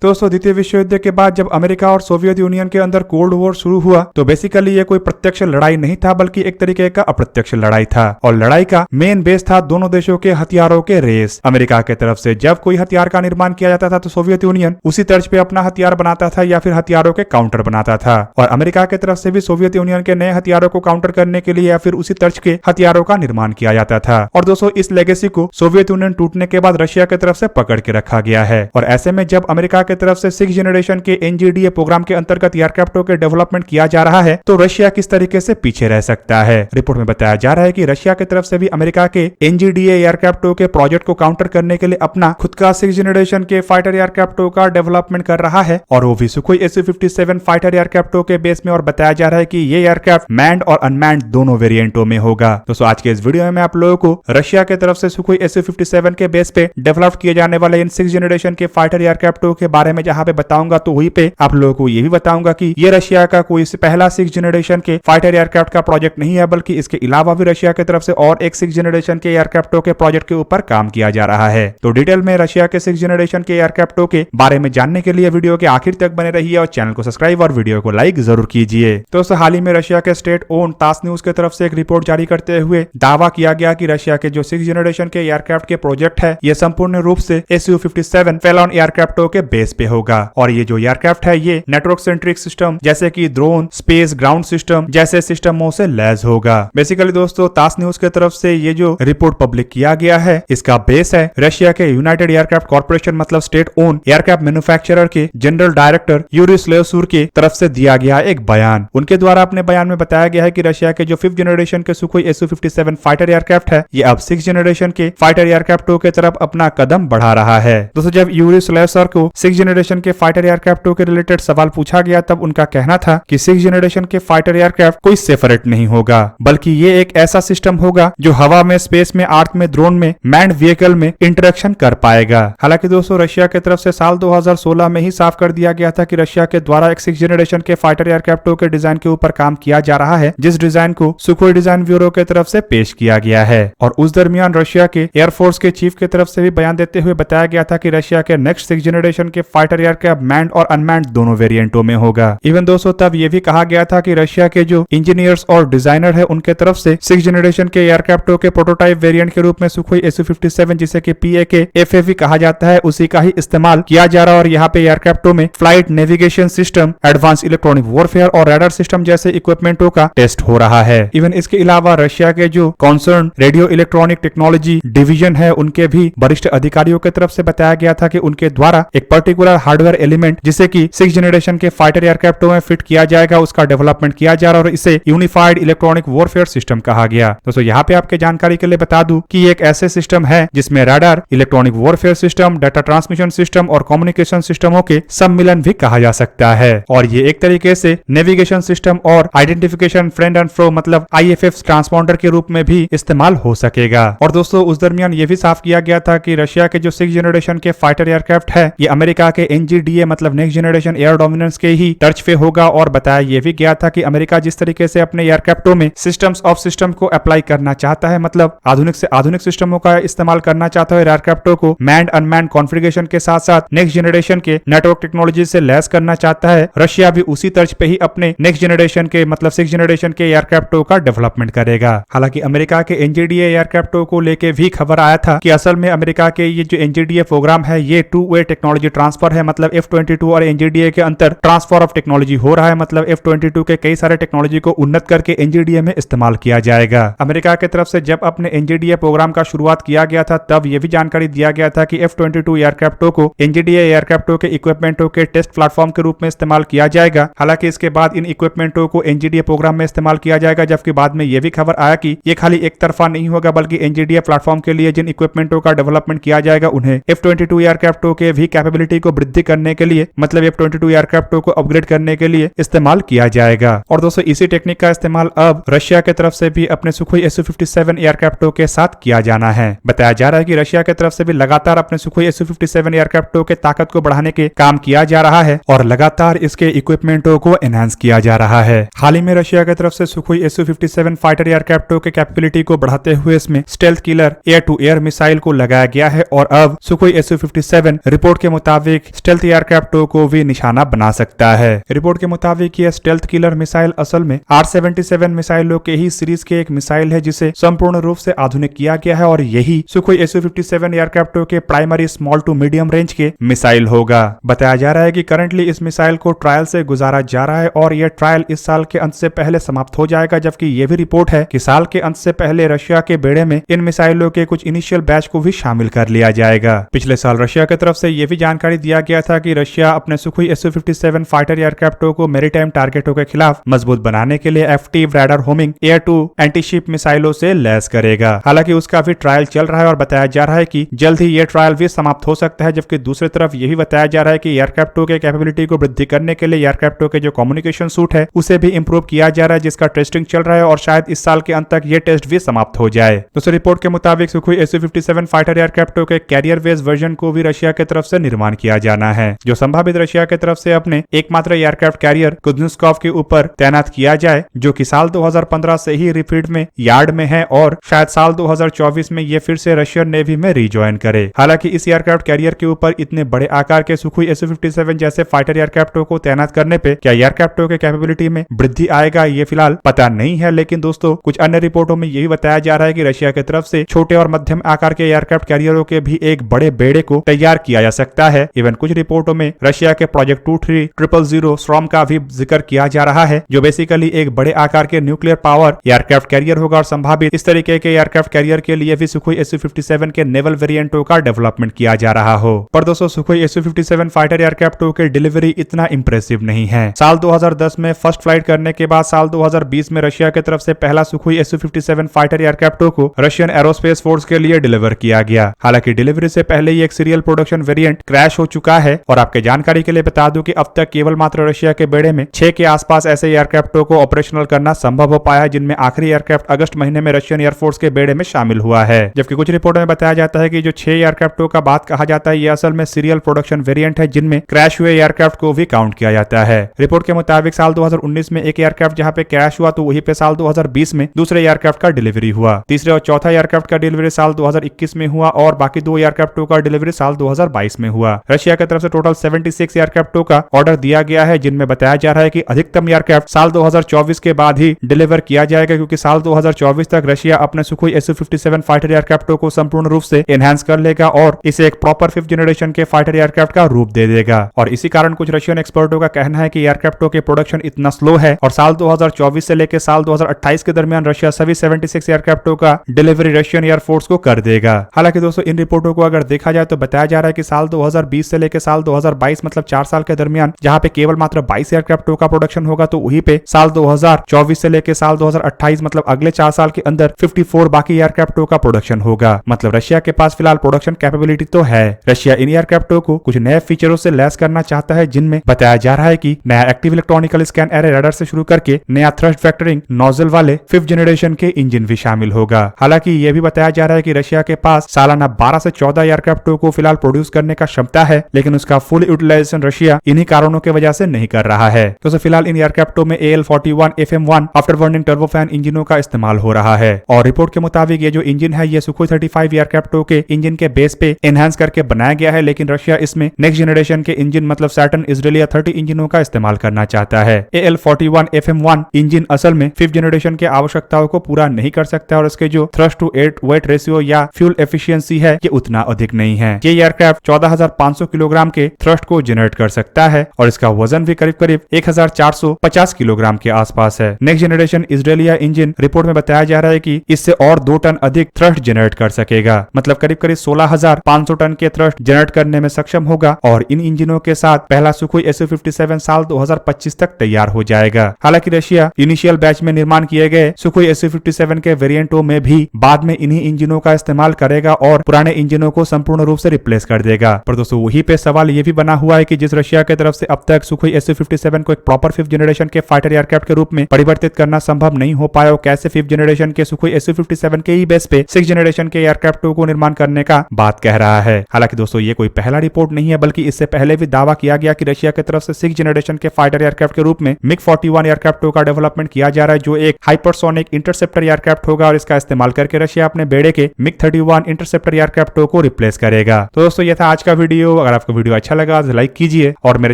दोस्तों द्वितीय विश्व युद्ध के बाद जब अमेरिका और सोवियत यूनियन के अंदर कोल्ड वॉर शुरू हुआ तो बेसिकली ये कोई प्रत्यक्ष लड़ाई नहीं था बल्कि एक तरीके का अप्रत्यक्ष लड़ाई था। और लड़ाई का मेन बेस था दोनों देशों के हथियारों के रेस। अमेरिका के तरफ से जब कोई हथियार का निर्माण किया जाता था तो सोवियत यूनियन उसी तर्ज पे अपना हथियार बनाता था या फिर हथियारों के काउंटर बनाता था। और अमेरिका की तरफ से भी सोवियत यूनियन के नए हथियारों को काउंटर करने के लिए या फिर उसी तर्ज के हथियारों का निर्माण किया जाता था। और दोस्तों इस लेगेसी को सोवियत यूनियन टूटने के बाद रशिया की तरफ से पकड़ के रखा गया है। और ऐसे में जब अमेरिका की तरफ से 6th जनरेशन के NGDA प्रोग्राम के अंतर्गत एयरक्राफ्टों के डेवलपमेंट किया जा रहा है तो रशिया किस तरीके से पीछे रह सकता है। रिपोर्ट में बताया जा रहा है कि रशिया की तरफ से भी अमेरिका के NGDA एयरक्राफ्टों के प्रोजेक्ट को काउंटर करने के लिए अपना खुद का 6th जनरेशन के फाइटर एयरक्राफ्टों का डेवलपमेंट कर रहा है और वो भी सुखोई Su-57 फाइटर एयरक्राफ्टों के बेस में। और बताया जा रहा है कि ये एयरक्राफ्ट मैन्ड और अनमैन्ड दोनों वेरिएंटों में होगा। दोस्तों आज के इस वीडियो में मैं आप लोगों को रशिया की तरफ से सुखोई Su-57 के बेस पे डेवलप किए जाने वाले इन 6th जनरेशन के फाइटर एयरक्राफ्टों के बारे में जहां पे बताऊंगा तो वहीं पे आप लोगों को ये भी बताऊंगा कि ये रशिया का कोई पहला 6th जनरेशन के फाइटर एयरक्राफ्ट का प्रोजेक्ट नहीं है बल्कि इसके अलावा भी रशिया की तरफ से और एक 6th जनरेशन के एयरक्राफ्टों के प्रोजेक्ट के ऊपर काम किया जा रहा है। तो डिटेल में रशिया के 6th जनरेशन के एयरक्राफ्टों के बारे में जानने के लिए वीडियो के आखिर तक बने रहिए और चैनल को सब्सक्राइब और वीडियो को लाइक जरूर कीजिए। दोस्तों हाल ही में रशिया के स्टेट ओन तास न्यूज की तरफ से एक रिपोर्ट जारी करते हुए दावा किया गया कि रशिया के जो 6th जनरेशन के एयरक्राफ्ट के प्रोजेक्ट है ये संपूर्ण रूप से Su-57 फेलोन एयरक्राफ्टों के बेस पे होगा। और ये जो एयरक्राफ्ट है ये नेटवर्क सेंट्रिक सिस्टम जैसे कि ड्रोन, स्पेस, ग्राउंड सिस्टम जैसे सिस्टमों से लैस होगा। बेसिकली दोस्तों तास न्यूज की तरफ से ये जो रिपोर्ट पब्लिक किया गया है इसका बेस है रशिया के यूनाइटेड एयरक्राफ्ट कॉर्पोरेशन मतलब स्टेट ओन एयरक्राफ्ट मैन्युफैक्चरर के जनरल डायरेक्टर यूरी स्लेवसुर की तरफ से दिया गया एक बयान। उनके द्वारा अपने बयान में बताया गया है कि रशिया के जो 5th जनरेशन के सुखोई Su-57 फाइटर एयरक्राफ्ट है ये अब 6th जनरेशन के फाइटर एयरक्राफ्टों की तरफ अपना कदम बढ़ा रहा है। दोस्तों जब यूरी स्लेवसुर को 6th जनरेशन के फाइटर एयरक्राफ्टों के रिलेटेड सवाल पूछा गया तब उनका कहना था कि 6th जनरेशन के फाइटर एयरक्राफ्ट कोई सेपरेट नहीं होगा बल्कि ये एक ऐसा सिस्टम होगा जो हवा में, स्पेस में, अर्थ में, ड्रोन में, मैन्ड व्हीकल में इंटरेक्शन कर पाएगा। हालांकि दोस्तों रशिया की तरफ से साल 2016 में ही साफ कर दिया गया था कि रशिया के द्वारा एक 6th जनरेशन के फाइटर एयरक्राफ्टों के डिजाइन के ऊपर काम किया जा रहा है जिस डिजाइन को सुखोई डिजाइन ब्यूरो की तरफ से पेश किया गया है। और उस दरमियान रशिया के एयरफोर्स के चीफ की तरफ से भी बयान देते हुए बताया गया था कि रशिया के नेक्स्ट 6th जनरेशन के फाइटर एयरक्राफ्ट मैन्ड और अनमैन्ड दोनों वेरिएंटों में होगा। इवन दोस्तों तब ये भी कहा गया था कि रशिया के जो इंजीनियर्स और डिजाइनर है उनके तरफ से 6th जनरेशन के एयरक्राफ्टों के प्रोटोटाइप वेरिएंट के रूप में सुखोई Su-57 जिसे कि PAK-FAV कहा जाता है उसी का ही इस्तेमाल किया जा रहा है। और यहाँ पे एयरक्राफ्टों में flight navigation system, advance electronic warfare और रडार सिस्टम जैसे इक्विपमेंटों का टेस्ट हो रहा है। इवन इसके अलावा रशिया के जो concern radio electronic technology division है उनके भी वरिष्ठ अधिकारियों की तरफ से बताया गया था कि उनके द्वारा एक पर्टिकुलर हार्डवेयर एलिमेंट जिसे कि 6th जनरेशन के फाइटर एयरक्राफ्टों में फिट किया जाएगा उसका डेवलपमेंट किया जा रहा है और इसे यूनिफाइड इलेक्ट्रॉनिक वॉरफेयर सिस्टम कहा गया। दोस्तों यहाँ पे आपके जानकारी के लिए बता दूं कि एक ऐसे सिस्टम है जिसमें radar, electronic warfare system, data transmission system और कम्युनिकेशन सिस्टमों के सम्मिलन भी कहा जा सकता है। और ये एक तरीके से नेविगेशन सिस्टम और आइडेंटिफिकेशन फ्रेंड एंड फ्रो मतलब IFF ट्रांसपॉन्डर के रूप में भी इस्तेमाल हो सकेगा। और दोस्तों उस दरमियान ये भी साफ किया गया था कि रशिया के जो 6th जनरेशन के फाइटर एयरक्राफ्ट है ये अमेरिका के NGDA मतलब नेक्स्ट जनरेशन एयर डोमिनेंस के ही टर्च पे होगा। और बताया ये भी गया था कि अमेरिका जिस तरीके से अपने एयरक्राफ्टों में सिस्टम्स ऑफ सिस्टम को अप्लाई करना चाहता है मतलब आधुनिक से आधुनिक सिस्टमों का इस्तेमाल करना चाहता है एयरक्राफ्टों को मैन्ड अनमैन्ड कॉन्फ़िगरेशन के साथ साथ नेक्स्ट जनरेशन के नेटवर्क टेक्नोलॉजी से लैस करना चाहता है। रशिया भी उसी तर्ज पे ही अपने नेक्स्ट जनरेशन के मतलब 6th जनरेशन के एयरक्राफ्टों का डेवलपमेंट करेगा। हालांकि अमेरिका के NGDA एयरक्राफ्टों को लेके भी खबर आया था कि असल में अमेरिका के ये जो NGDA प्रोग्राम है ये 2-वे टेक्नोलॉजी ट्रांसफर है मतलब F-22 और NGDA के अंतर ट्रांसफर ऑफ टेक्नोलॉजी हो रहा है मतलब F-22 के कई सारे टेक्नोलॉजी को उन्नत करके NGDA में इस्तेमाल किया जाएगा। अमेरिका की तरफ से जब अपने NGDA प्रोग्राम का शुरुआत किया गया था तब यह भी जानकारी दिया गया था कि F-22 एयरक्राफ्टों को NGDA एयरक्राफ्टों के इक्विपमेंटों के टेस्ट प्लेटफॉर्म के रूप में इस्तेमाल किया जाएगा। हालांकि इसके बाद इन इक्विपमेंटों को NGDA प्रोग्राम में इस्तेमाल किया जाएगा जबकि बाद में यह भी खबर आया कि ये खाली एक तरफा नहीं होगा बल्कि NGDA प्लेटफॉर्म के लिए जिन इक्विपमेंटों का डेवलपमेंट किया जाएगा उन्हें F-22 एयरक्राफ्टों के भी कैपेबिलिटी को वृद्धि करने के लिए मतलब F-22 एयरक्राफ्टों को अपग्रेड करने के लिए इस्तेमाल किया जाएगा। और दोस्तों इसी टेक्निक का इस्तेमाल अब रशिया की तरफ से भी अपने सुखोई Su-57 एयरक्राफ्टों के साथ किया जाना है। बताया जा रहा है कि रशिया की तरफ से भी लगातार अपने सुखोई Su-57 एयरक्राफ्टों के ताकत को बढ़ाने के काम किया जा रहा है और लगातार इसके इक्विपमेंटों को एनहांस किया जा रहा है। हाल ही में रशिया की तरफ से सुखोई Su-57 फाइटर एयरक्राफ्टों के कैपेबिलिटी को बढ़ाते हुए इसमें stealth killer air to air missile को लगाया गया है और अब सुखोई Su-57 रिपोर्ट के मुताबिक मुताबिक स्टेल्थ एयरक्राफ्ट को भी निशाना बना सकता है। रिपोर्ट के मुताबिक यह स्टेल्थ किलर मिसाइल असल में R-77 मिसाइलों के ही सीरीज के एक मिसाइल है जिसे संपूर्ण रूप से आधुनिक किया गया है और यही सुखोई Su-57 एयरक्राफ्ट के primary small to medium range के मिसाइल होगा। बताया जा रहा है कि करंटली इस मिसाइल को ट्रायल से गुजारा जा रहा है और यह ट्रायल इस साल के अंत से पहले समाप्त हो जाएगा, जबकि यह भी रिपोर्ट है कि साल के अंत से पहले रशिया के बेड़े में इन मिसाइलों के कुछ इनिशियल बैच को भी शामिल कर लिया जाएगा। पिछले साल रशिया की तरफ से यह भी जानकारी दिया गया था कि रशिया अपने सुखोई Su-57 फाइटर एयरक्राफ्टों को मैरीटाइम टारगेटों के खिलाफ मजबूत बनाने के लिए active radar homing air to antiship मिसाइलों से लैस करेगा। हालांकि उसका भी ट्रायल चल रहा है और बताया जा रहा है कि जल्द ही यह ट्रायल भी समाप्त हो सकता है, जबकि दूसरी तरफ यह भी बताया जा रहा है कि एयरक्राफ्टों के कैपेबिलिटी को वृद्धि करने के लिए एयरक्राफ्टों के जो कम्युनिकेशन सूट है उसे भी इंप्रूव किया जा रहा है, जिसका टेस्टिंग चल रहा है और शायद इस साल के अंत तक ये टेस्ट भी समाप्त हो जाए। दोस्तों रिपोर्ट के मुताबिक सुखोई Su-57 फाइटर एयरक्राफ्टों के कैरियर बेस वर्जन को भी रशिया की तरफ से निर्माण किया जाना है, जो संभावित रशिया की तरफ से अपने एकमात्र एयरक्राफ्ट कैरियर कुज्नेत्स्कोव के ऊपर तैनात किया जाए, जो कि साल 2015 से ही रिफिट में यार्ड में है और शायद साल 2024 में ये फिर से रशियन नेवी में रिज्वाइन करे। हालांकि इस एयरक्राफ्ट कैरियर के ऊपर इतने बड़े आकार के सुखोई Su-57 जैसे फाइटर एयरक्राफ्टों को तैनात करने पे क्या एयरक्राफ्टों के कैपेबिलिटी में वृद्धि आएगा ये फिलहाल पता नहीं है, लेकिन दोस्तों कुछ अन्य रिपोर्टों में यही बताया जा रहा है कि रशिया की तरफ से छोटे और मध्यम आकार के एयरक्राफ्ट कैरियरों के भी एक बड़े बेड़े को तैयार किया जा सकता है। इवन कुछ रिपोर्टों में रशिया के प्रोजेक्ट 23000 स्टॉर्म का भी जिक्र किया जा रहा है, जो बेसिकली एक बड़े आकार के न्यूक्लियर पावर एयरक्राफ्ट कैरियर होगा और संभावित इस तरीके के एयरक्राफ्ट कैरियर के लिए भी सुखोई Su-57 के नेवल वेरिएंटों का डेवलपमेंट किया जा रहा हो। पर दोस्तों सुखोई Su-57 फाइटर एयरक्राफ्टों के डिलीवरी इतना इंप्रेसिव नहीं है। साल 2010 में फर्स्ट फ्लाइट करने के बाद साल 2020 में रशिया की तरफ से पहला सुखोई Su-57 फाइटर एयरक्राफ्टों को रशियन एरोस्पेस फोर्स के लिए डिलीवर किया गया। हालांकि डिलीवरी से पहले ही एक सीरियल प्रोडक्शन वेरिएंट क्रैश हो चुका है और आपके जानकारी के लिए बता दूं कि अब तक केवल मात्र रशिया के बेड़े में 6 के आसपास ऐसे एयरक्राफ्टों को ऑपरेशनल करना संभव हो पाया, जिनमें आखिरी एयरक्राफ्ट अगस्त महीने में रशियन एयरफोर्स के बेड़े में शामिल हुआ है। जबकि कुछ रिपोर्टों में बताया जाता है कि जो 6 एयरक्राफ्टों का बात कहा जाता है ये असल में सीरियल प्रोडक्शन वेरिएंट है, जिनमें क्रैश हुए एयरक्राफ्ट को भी काउंट किया जाता है। रिपोर्ट के मुताबिक साल 2019 में एक एयरक्राफ्ट जहां पे क्रैश हुआ तो वहीं पे साल 2020 में दूसरे एयरक्राफ्ट का डिलीवरी हुआ। तीसरे और चौथा एयरक्राफ्ट का डिलीवरी साल 2021 में हुआ और बाकी 2 एयरक्राफ्टों का डिलीवरी साल 2022 में हुआ। रशिया की तरफ से टोटल 76 एयरक्राफ्टों का ऑर्डर दिया गया है, जिनमें बताया जा रहा है कि अधिकतम एयरक्राफ्ट साल 2024 के बाद ही डिलीवर किया जाएगा, क्योंकि साल 2024 तक रशिया अपने सुखोई Su-57 फाइटर एयरक्राफ्टों को संपूर्ण रूप से एनहांस कर लेगा और इसे एक प्रॉपर 5th जनरेशन के फाइटर एयरक्राफ्ट का रूप दे देगा। और इसी कारण कुछ रशियन एक्सपर्टों का कहना है कि एयरक्राफ्टों के प्रोडक्शन इतना स्लो है और साल 2024 से लेकर साल 2028 के दरमियान रशिया सभी 76 एयरक्राफ्टों का डिलीवरी रशियन एयरफोर्स को कर देगा। हालांकि दोस्तों इन रिपोर्टों को अगर देखा जाए तो बताया जा रहा है कि साल 2020 से लेकर साल 2022 मतलब 4 साल के दरमियान जहां पे केवल मात्र 22 एयरक्राफ्टों का प्रोडक्शन होगा, तो वहीं पे साल 2024 से लेकर साल 2028 मतलब अगले 4 साल के अंदर 54 बाकी एयरक्राफ्टों का प्रोडक्शन होगा। मतलब रशिया के पास फिलहाल प्रोडक्शन कैपेबिलिटी तो है। रशिया इन एयरक्राफ्टों को कुछ नए फीचरों से लैस करना चाहता है, जिनमें बताया जा रहा है कि नया active electronical scan array radar से शुरू करके नया थ्रस्ट वेक्टरिंग नोजल वाले 5th जनरेशन के इंजन भी शामिल होगा। हालांकि यह भी बताया जा रहा है कि रशिया के पास सालाना 12 से 14 एयरक्राफ्टों को फिलहाल प्रोड्यूस करने का क्षमता है, लेकिन उसका फुल यूटिलाइजेशन रशिया इन्हीं कारणों की वजह से नहीं कर रहा है। तो फिलहाल इन एयरक्राफ्टों में AL-41 FM-1 after burning turbofan इंजनों का इस्तेमाल हो रहा है और रिपोर्ट के मुताबिक ये जो इंजन है ये सुखोई 35 एयरक्राफ्टों के इंजन के बेस पे एनहांस करके बनाया गया है, लेकिन रशिया इसमें नेक्स्ट जनरेशन के इंजन मतलब सैटर्न इजरायलिया 30 इंजनों का इस्तेमाल करना चाहता है। AL-41 FM-1 इंजन असल में 5th जनरेशन के आवश्यकताओं को पूरा नहीं कर सकता और इसके जो थ्रस्ट टू वेट रेशियो या फ्यूल एफिशिएंसी है ये उतना अधिक नहीं है। ये एयरक्राफ्ट 14,500 किलोग्राम के थ्रस्ट को जनरेट कर सकता है और इसका वजन भी करीब करीब 1,450 किलोग्राम के आसपास है। नेक्स्ट जनरेशन इजरायलिया इंजन रिपोर्ट में बताया जा रहा है कि इससे और 2 टन अधिक थ्रस्ट जनरेट कर सकेगा, मतलब करीब करीब 16,500 टन के थ्रस्ट जनरेट करने में सक्षम होगा और इन इंजनों के साथ पहला सुखोई Su-57 साल 2025 तक तैयार हो जाएगा। हालांकि रशिया इनिशियल बैच में निर्माण किए गए सुखोई Su-57 के वेरिएंटों में भी बाद में इन्हीं इंजनों का इस्तेमाल करेगा और पुराने इंजनों को संपूर्ण रूप से रिप्लेस कर देगा। पर दोस्तों वही पे सवाल ये भी बना हुआ है कि जिस रशिया की तरफ से अब तक सुखोई Su-57 को एक प्रॉपर 5th जनरेशन के फाइटर एयरक्राफ्ट के रूप में परिवर्तित करना संभव नहीं हो पाया, कैसे 5th जनरेशन के सुखोई Su-57 के ही बेस पे 6th जनरेशन के एयरक्राफ्टों को निर्माण करने का बात कह रहा है। हालांकि दोस्तों ये कोई पहला रिपोर्ट नहीं है, बल्कि इससे पहले भी दावा किया गया कि रशिया की तरफ से 6th जनरेशन के फाइटर एयरक्राफ्ट के रूप में MiG-41 एयरक्राफ्टों का डेवलपमेंट किया जा रहा है, जो एक हाइपरसोनिक इंटरसेप्टर एयरक्राफ्ट होगा और इसका इस्तेमाल करके रशिया अपने बेड़े के MiG-31 इंटरसेप्टर एयरक्राफ्टों को रिप्लेस करेगा। तो दोस्तों ये था आज का वीडियो। तो अगर आपको वीडियो अच्छा लगा तो लाइक कीजिए और मेरे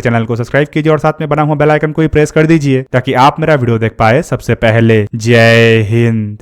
चैनल को सब्सक्राइब कीजिए और साथ में बना हुआ बेल आइकन को भी प्रेस कर दीजिए ताकि आप मेरा वीडियो देख पाए सबसे पहले। जय हिंद।